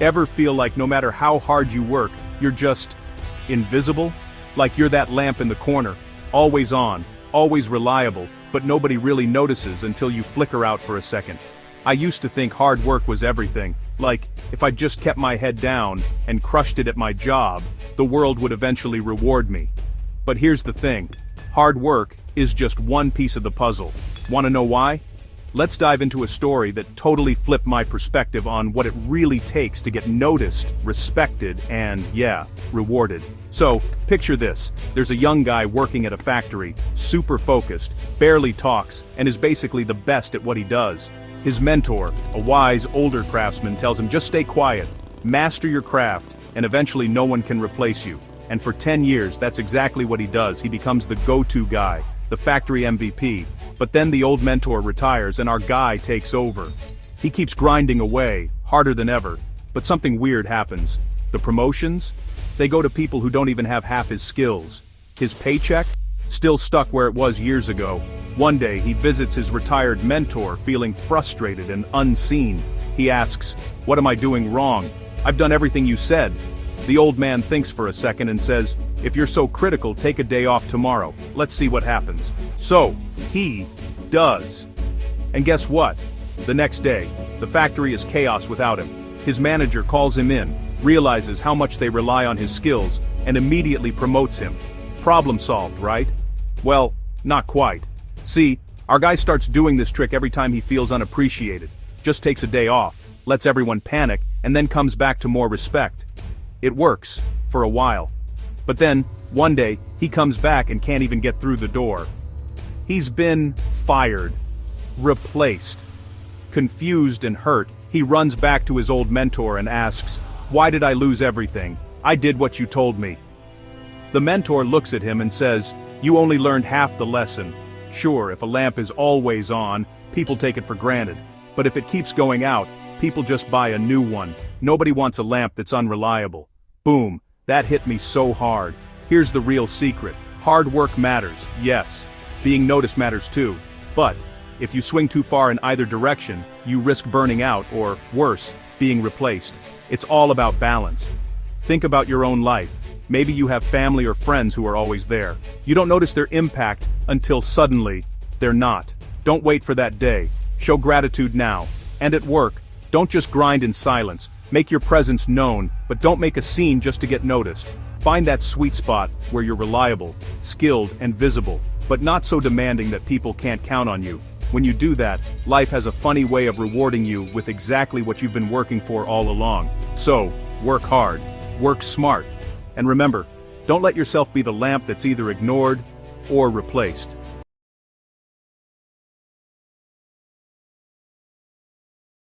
Ever feel like no matter how hard you work, you're just invisible? Like you're that lamp in the corner, always on, always reliable, but nobody really notices until you flicker out for a second. I used to think hard work was everything, like, if I just kept my head down and crushed it at my job, the world would eventually reward me. But here's the thing, hard work is just one piece of the puzzle. Want to know why? Let's dive into a story that totally flipped my perspective on what it really takes to get noticed, respected, and, yeah, rewarded. So, picture this. There's a young guy working at a factory, super focused, barely talks, and is basically the best at what he does. His mentor, a wise, older craftsman, tells him just stay quiet, master your craft, and eventually no one can replace you. And for 10 years, that's exactly what he does. He becomes the go-to guy, the factory MVP. But then the old mentor retires and our guy takes over. He keeps grinding away, harder than ever, but something weird happens. The promotions? They go to people who don't even have half his skills. His paycheck? Still stuck where it was years ago. One day he visits his retired mentor feeling frustrated and unseen. He asks, "What am I doing wrong? I've done everything you said." The old man thinks for a second and says, "If you're so critical, take a day off tomorrow. Let's see what happens." So, he does. And guess what? The next day, the factory is chaos without him. His manager calls him in, realizes how much they rely on his skills, and immediately promotes him. Problem solved, right? Well, not quite. See, our guy starts doing this trick every time he feels unappreciated. Just takes a day off, lets everyone panic, and then comes back to more respect. It works, for a while. But then, one day, he comes back and can't even get through the door. He's been fired. Replaced. Confused and hurt, he runs back to his old mentor and asks, "Why did I lose everything? I did what you told me." The mentor looks at him and says, "You only learned half the lesson. Sure, if a lamp is always on, people take it for granted. But if it keeps going out, people just buy a new one. Nobody wants a lamp that's unreliable." Boom, that hit me so hard. Here's the real secret. Hard work matters, yes. Being noticed matters too. But, if you swing too far in either direction, you risk burning out or, worse, being replaced. It's all about balance. Think about your own life. Maybe you have family or friends who are always there. You don't notice their impact until suddenly, they're not. Don't wait for that day. Show gratitude now. And at work, don't just grind in silence. Make your presence known, but don't make a scene just to get noticed. Find that sweet spot where you're reliable, skilled, and visible, but not so demanding that people can't count on you. When you do that, life has a funny way of rewarding you with exactly what you've been working for all along. So, work hard, work smart, and remember, don't let yourself be the lamp that's either ignored or replaced.